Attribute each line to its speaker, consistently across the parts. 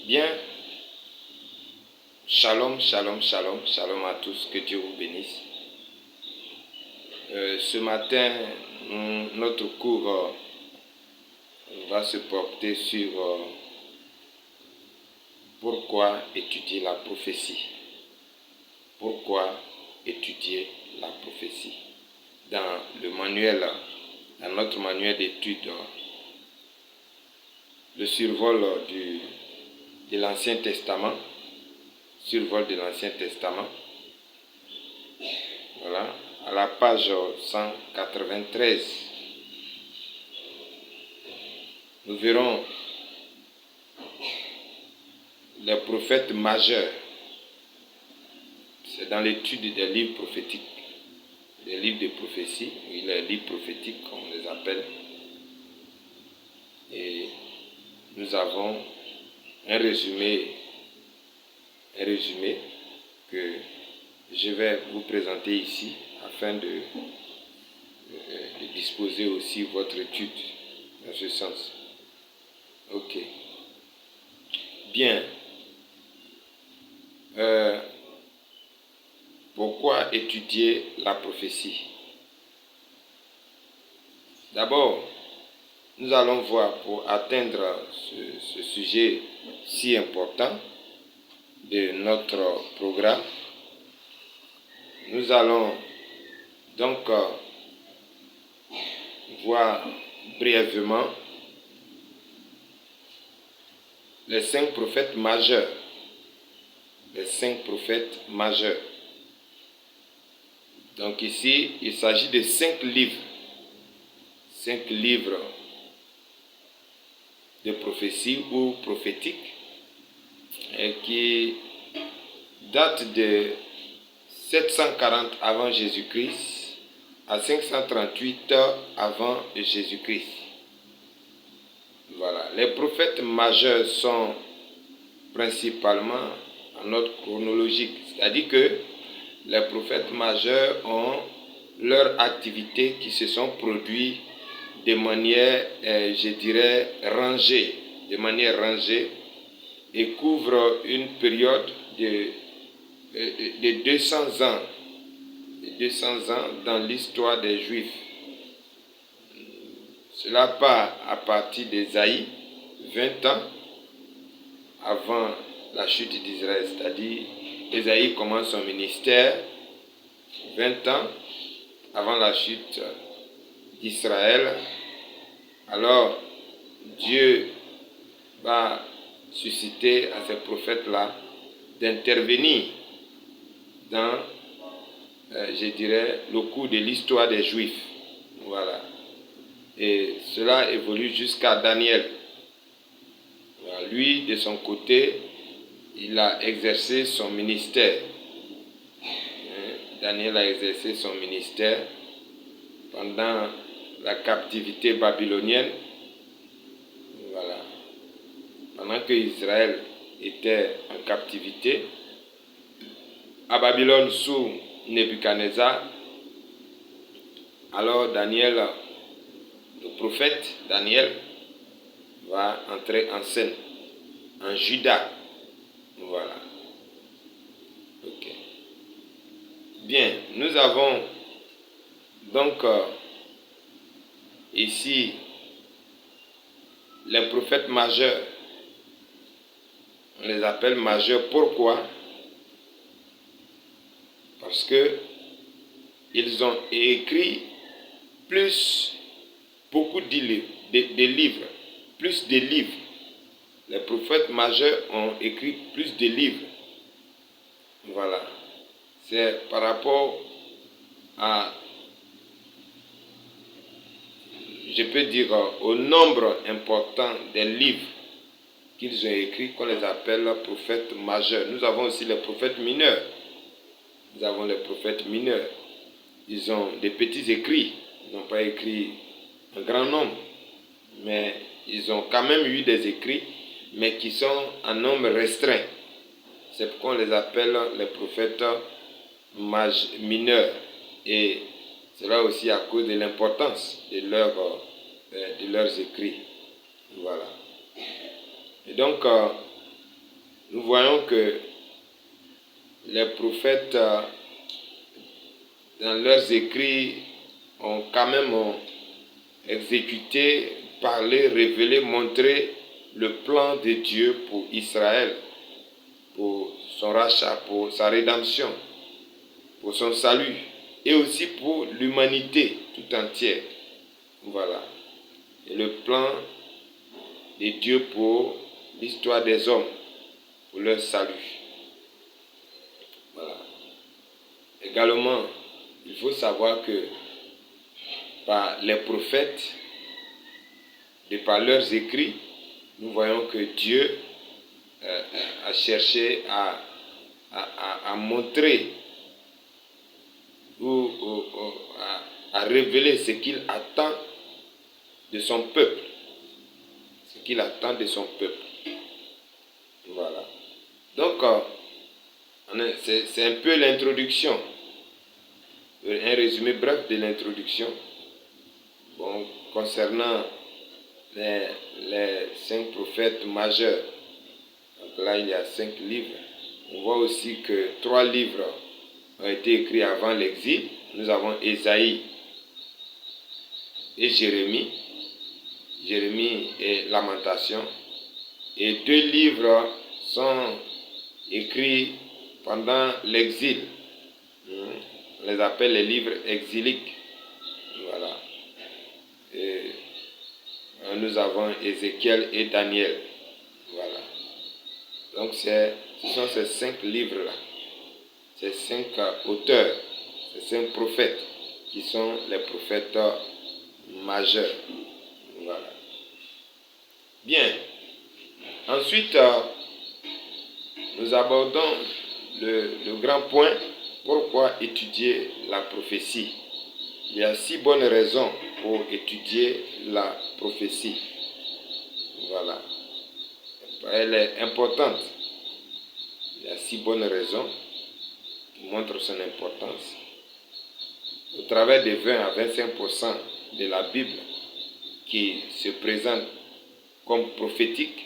Speaker 1: Bien, shalom, shalom, shalom, shalom à tous, que Dieu vous bénisse. Ce matin, notre cours va se porter sur pourquoi étudier la prophétie. Pourquoi étudier la prophétie. Dans le manuel, dans notre manuel d'études, le survol de l'Ancien Testament, voilà, à la page 193, nous verrons les prophètes majeurs. C'est dans l'étude des livres prophétiques, des livres de prophétie, les livres prophétiques comme on les appelle. Et nous avons un résumé que je vais vous présenter ici afin de disposer aussi votre étude dans ce sens. Ok. Bien. Pourquoi étudier la prophétie? D'abord, nous allons voir, pour atteindre ce sujet si important de notre programme, nous allons donc voir brièvement les 5 prophètes majeurs. Les 5 prophètes majeurs. Donc ici, il s'agit de 5 livres. 5 livres de prophétie ou prophétiques qui datent de 740 avant Jésus-Christ à 538 avant Jésus-Christ. Voilà. Les prophètes majeurs sont principalement en ordre chronologique, c'est-à-dire que les prophètes majeurs ont leurs activités qui se sont produites de manière, je dirais, rangée, et couvrent une période de 200 ans, dans l'histoire des Juifs. Cela part à partir d'Ésaïe, 20 ans avant la chute d'Israël, c'est-à-dire Ésaïe commence son ministère 20 ans avant la chute d'Israël. Alors Dieu va susciter à ces prophètes-là d'intervenir dans, je dirais, le cours de l'histoire des Juifs. Voilà. Et cela évolue jusqu'à Daniel. Alors, lui, de son côté, il a exercé son ministère. Daniel a exercé son ministère pendant la captivité babylonienne. Voilà. Pendant que Israël était en captivité à Babylone sous Nebuchadnezzar, alors Daniel, le prophète Daniel, va entrer en scène en Juda. Voilà. Ok. Bien, nous avons donc ici les prophètes majeurs. On les appelle majeurs. Pourquoi? Parce que ils ont écrit beaucoup de livres. Plus de livres. Les prophètes majeurs ont écrit plus de livres. Voilà. C'est par rapport à, je peux dire, au nombre important des livres qu'ils ont écrits qu'on les appelle prophètes majeurs. Nous avons aussi les prophètes mineurs. Ils ont des petits écrits. Ils n'ont pas écrit un grand nombre. Mais ils ont quand même eu des écrits, mais qui sont en nombre restreint. C'est pourquoi on les appelle les prophètes mineurs. Et cela aussi à cause de l'importance de leurs écrits. Voilà. Et donc, nous voyons que les prophètes, dans leurs écrits, ont quand même exécuté, parlé, révélé, montré le plan de Dieu pour Israël, pour son rachat, pour sa rédemption, pour son salut, et aussi pour l'humanité tout entière. Voilà. Et le plan de Dieu pour l'histoire des hommes, pour leur salut. Voilà. Également, il faut savoir que par les prophètes, de par leurs écrits, nous voyons que Dieu a cherché à montrer ou à révéler ce qu'il attend de son peuple. Ce qu'il attend de son peuple. Voilà. Donc, c'est un peu l'introduction. Un résumé bref de l'introduction. Bon, concernant les 5 prophètes majeurs. Donc là, il y a 5 livres. On voit aussi que 3 livres ont été écrits avant l'exil. Nous avons Ésaïe et Jérémie. Jérémie et Lamentation. Et 2 livres sont écrits pendant l'exil. On les appelle les livres exiliques. Voilà. Et nous avons Ézéchiel et Daniel. Voilà. Donc ce sont ces 5 livres-là. Ces 5 auteurs, ces 5 prophètes qui sont les prophètes majeurs. Voilà. Bien. Ensuite, nous abordons le grand point. Pourquoi étudier la prophétie? Il y a 6 bonnes raisons pour étudier la prophétie. Voilà. Elle est importante. Il y a 6 bonnes raisons qui montrent son importance. Au travers de 20 à 25% de la Bible qui se présente comme prophétique,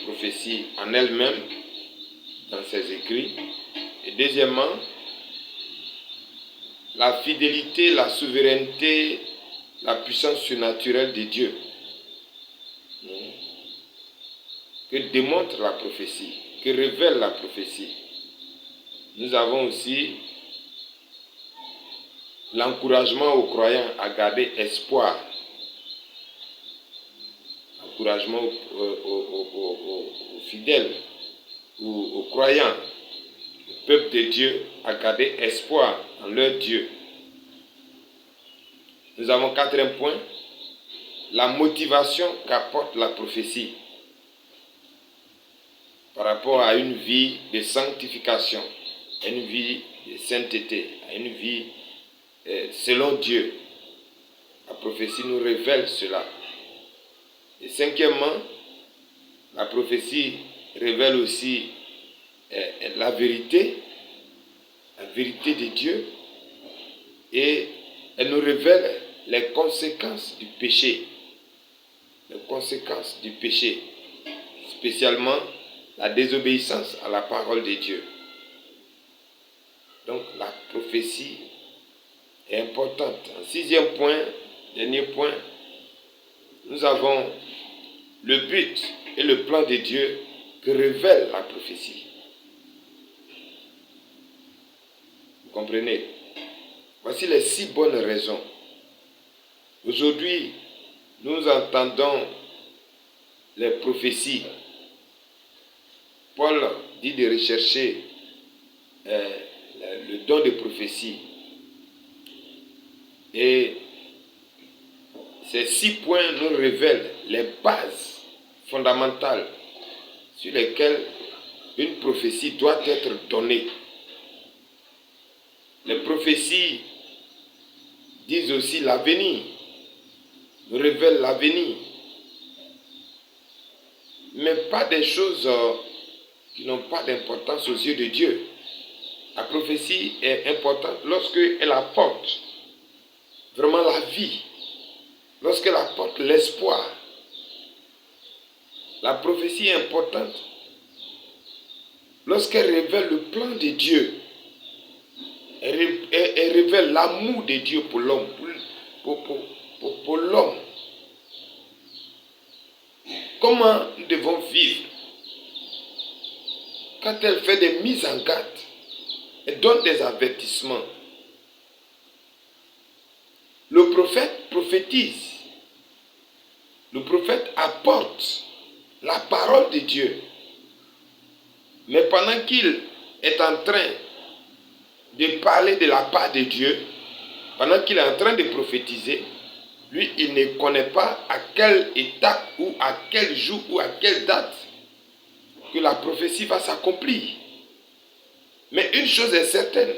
Speaker 1: prophétie en elle-même dans ses écrits. Et deuxièmement, la fidélité, la souveraineté, la puissance surnaturelle de Dieu que démontre la prophétie, que révèle la prophétie. Nous avons aussi l'encouragement aux croyants à garder espoir. Encouragement aux fidèles, aux croyants, au peuple de Dieu à garder espoir en leur Dieu. Nous avons 4e point, la motivation qu'apporte la prophétie par rapport à une vie de sanctification, à une vie de sainteté, à une vie selon Dieu. La prophétie nous révèle cela. Et 5e, la prophétie révèle aussi la vérité de Dieu, et elle nous révèle les conséquences du péché. Les conséquences du péché, spécialement la désobéissance à la parole de Dieu. Donc la prophétie est importante. En 6e point, dernier point, nous avons le but et le plan de Dieu que révèle la prophétie. Vous comprenez? Voici les 6 bonnes raisons. Aujourd'hui, nous entendons les prophéties. Paul dit de rechercher le don de prophétie. Et ces 6 points nous révèlent les bases fondamentales sur lesquelles une prophétie doit être donnée. Les prophéties disent aussi l'avenir, nous révèlent l'avenir, mais pas des choses qui n'ont pas d'importance aux yeux de Dieu. La prophétie est importante lorsqu'elle apporte vraiment la vie, lorsqu'elle apporte l'espoir. La prophétie est importante lorsqu'elle révèle le plan de Dieu. Elle révèle l'amour de Dieu pour l'homme. Pour l'homme. Comment nous devons vivre? Quand elle fait des mises en garde, elle donne des avertissements. Le prophète prophétise. Le prophète apporte la parole de Dieu. Mais pendant qu'il est en train de parler de la part de Dieu, pendant qu'il est en train de prophétiser, lui, il ne connaît pas à quelle étape ou à quel jour ou à quelle date que la prophétie va s'accomplir. Mais une chose est certaine,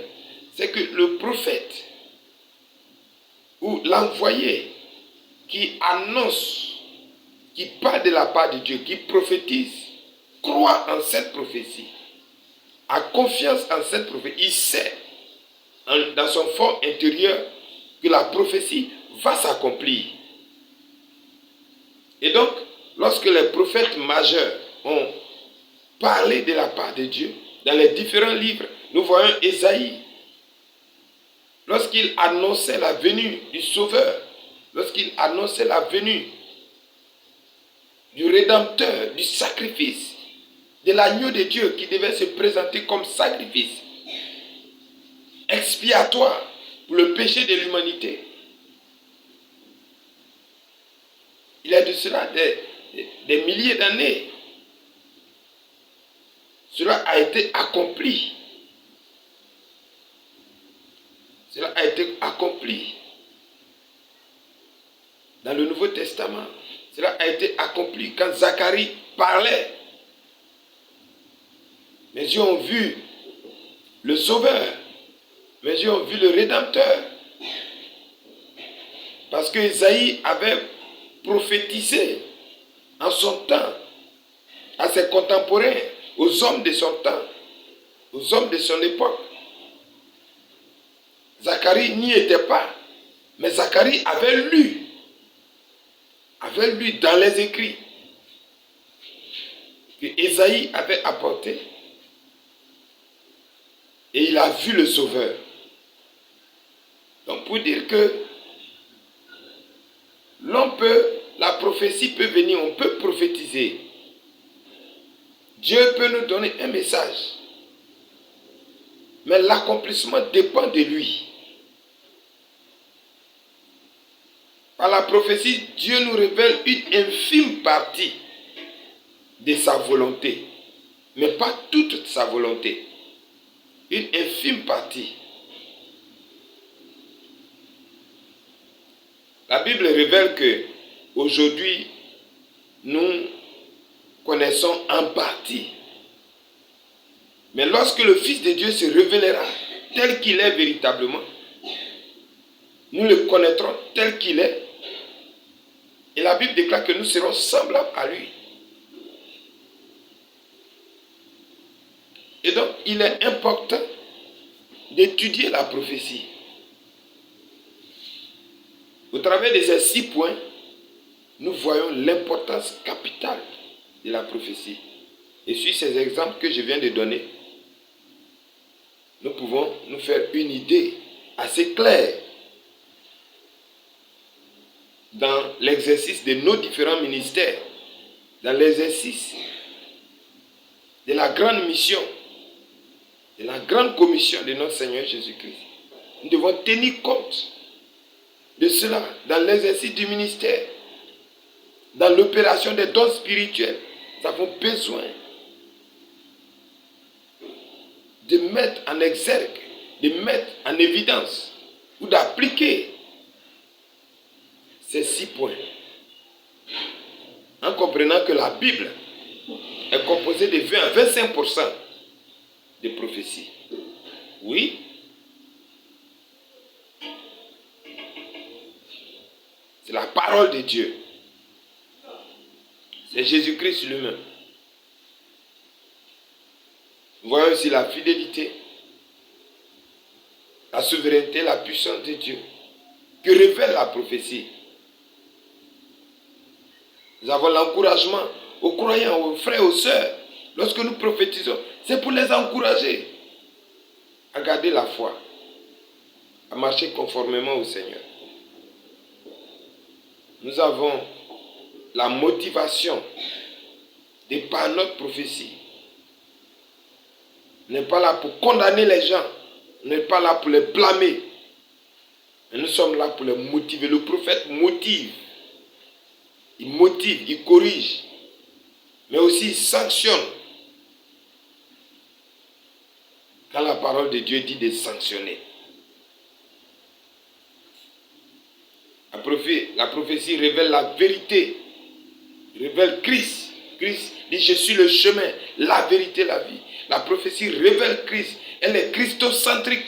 Speaker 1: c'est que le prophète ou l'envoyé qui annonce, qui parle de la part de Dieu, qui prophétise, croit en cette prophétie, a confiance en cette prophétie. Il sait dans son fort intérieur que la prophétie va s'accomplir. Et donc, lorsque les prophètes majeurs ont parlé de la part de Dieu, dans les différents livres, nous voyons Ésaïe, lorsqu'il annonçait la venue du Sauveur, lorsqu'il annonçait la venue du Rédempteur, du sacrifice, de l'agneau de Dieu qui devait se présenter comme sacrifice expiatoire pour le péché de l'humanité. Il y a de cela des milliers d'années. Cela a été accompli. Cela a été accompli dans le Nouveau Testament. Cela a été accompli quand Zacharie parlait. Mes yeux ont vu le Sauveur. Mes yeux ont vu le Rédempteur. Parce que Isaïe avait prophétisé en son temps à ses contemporains, aux hommes de son temps, aux hommes de son époque. Zacharie n'y était pas, mais Zacharie avait lu dans les écrits que Isaïe avait apporté et il a vu le Sauveur. Donc pour dire que la prophétie peut venir, on peut prophétiser. Dieu peut nous donner un message, mais l'accomplissement dépend de lui. Par la prophétie, Dieu nous révèle une infime partie de sa volonté, mais pas toute sa volonté. Une infime partie. La Bible révèle que aujourd'hui, nous connaissons en partie. Mais lorsque le Fils de Dieu se révélera tel qu'il est véritablement, nous le connaîtrons tel qu'il est. Et la Bible déclare que nous serons semblables à lui. Et donc, il est important d'étudier la prophétie. Au travers de ces 6 points, nous voyons l'importance capitale de la prophétie. Et sur ces exemples que je viens de donner, nous pouvons nous faire une idée assez claire dans l'exercice de nos différents ministères, dans l'exercice de la grande mission, de la grande commission de notre Seigneur Jésus-Christ. Nous devons tenir compte de cela dans l'exercice du ministère, dans l'opération des dons spirituels. Nous avons besoin de mettre en exergue, de mettre en évidence ou d'appliquer ces 6 points. En comprenant que la Bible est composée de 20 à 25% de prophéties. Oui. C'est la parole de Dieu. C'est Jésus-Christ lui-même. Nous voyons aussi la fidélité, la souveraineté, la puissance de Dieu que révèle la prophétie. Nous avons l'encouragement aux croyants, aux frères, aux sœurs, lorsque nous prophétisons, c'est pour les encourager à garder la foi, à marcher conformément au Seigneur. Nous avons la motivation de par notre prophétie. On n'est pas là pour condamner les gens, on n'est pas là pour les blâmer, mais nous sommes là pour les motiver. Le prophète motive, il corrige, mais aussi il sanctionne. Quand la parole de Dieu dit de sanctionner. La prophétie révèle la vérité, révèle Christ. Christ dit, je suis le chemin, la vérité, la vie. La prophétie révèle Christ, elle est christocentrique.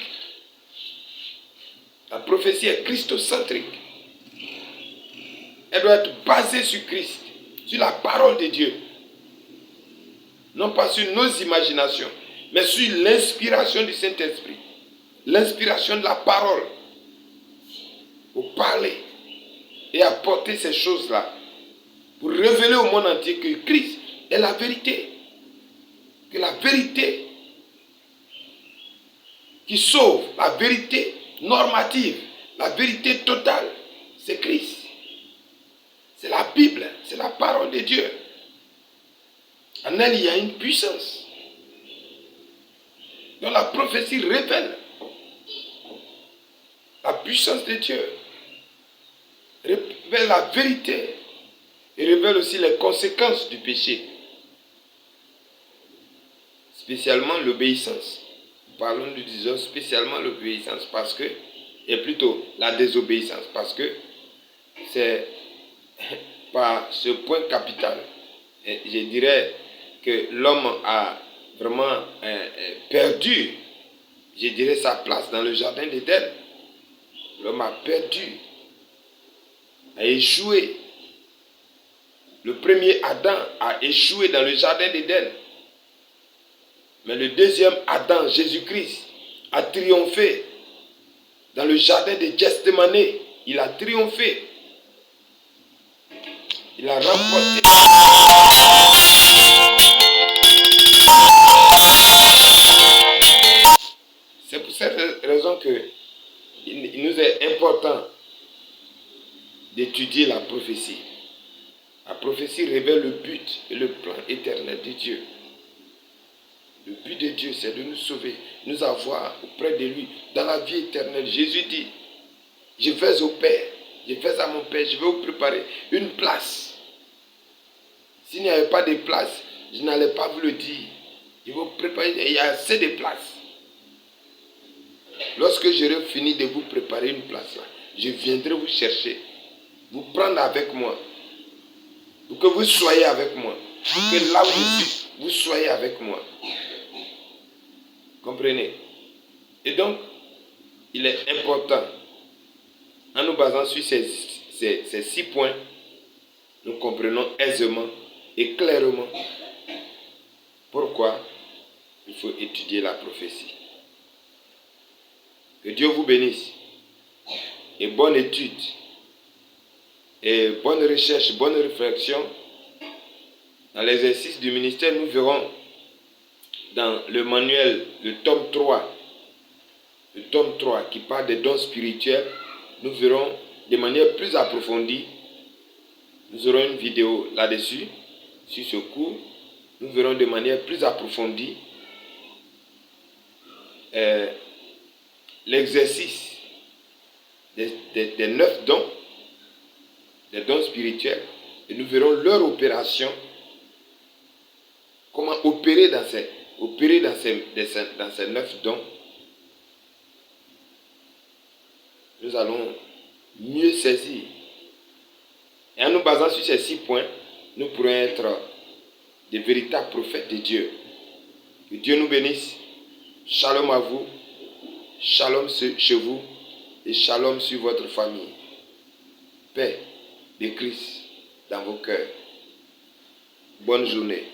Speaker 1: La prophétie est christocentrique. Elle doit être basée sur Christ, sur la parole de Dieu. Non pas sur nos imaginations, mais sur l'inspiration du Saint-Esprit. L'inspiration de la parole. Pour parler et apporter ces choses-là. Pour révéler au monde entier que Christ est la vérité. Que la vérité qui sauve, la vérité normative, la vérité totale, c'est Christ. C'est la Bible, c'est la parole de Dieu. En elle, il y a une puissance. Donc la prophétie révèle la puissance de Dieu, révèle la vérité et révèle aussi les conséquences du péché. Spécialement l'obéissance. Parlons, nous disons spécialement l'obéissance parce que, et plutôt la désobéissance, parce que c'est par ce point capital, je dirais que l'homme a vraiment perdu, je dirais, sa place dans le jardin d'Éden. L'homme a perdu, a échoué. Le premier Adam a échoué dans le jardin d'Éden. Mais le deuxième Adam, Jésus-Christ, a triomphé dans le jardin de Gethsémane. Il a triomphé. Il a remporté. C'est pour cette raison qu'il nous est important d'étudier la prophétie. La prophétie révèle le but et le plan éternel de Dieu. Le but de Dieu, c'est de nous sauver, nous avoir auprès de lui, dans la vie éternelle. Jésus dit, je vais au Père, je vais à mon Père, je vais vous préparer une place. S'il n'y avait pas de place, je n'allais pas vous le dire. Je vais vous préparer, il y a assez de places. Lorsque j'aurai fini de vous préparer une place là, je viendrai vous chercher, vous prendre avec moi, pour que vous soyez avec moi, pour que là où je suis, vous soyez avec moi. Comprenez? Et donc, il est important, en nous basant sur ces 6 points, nous comprenons aisément et clairement pourquoi il faut étudier la prophétie. Que Dieu vous bénisse. Et bonne étude, et bonne recherche, bonne réflexion. Dans l'exercice du ministère, nous verrons dans le manuel, le tome 3 qui parle des dons spirituels, nous verrons de manière plus approfondie. Nous aurons une vidéo là-dessus, sur ce cours. Nous verrons de manière plus approfondie l'exercice des 9 dons, des dons spirituels, et nous verrons leur opération, comment opérer dans ces 9 dons. Nous allons mieux saisir. Et en nous basant sur ces 6 points, nous pourrons être des véritables prophètes de Dieu. Que Dieu nous bénisse. Shalom à vous. Shalom chez vous. Et shalom sur votre famille. Paix de Christ dans vos cœurs. Bonne journée.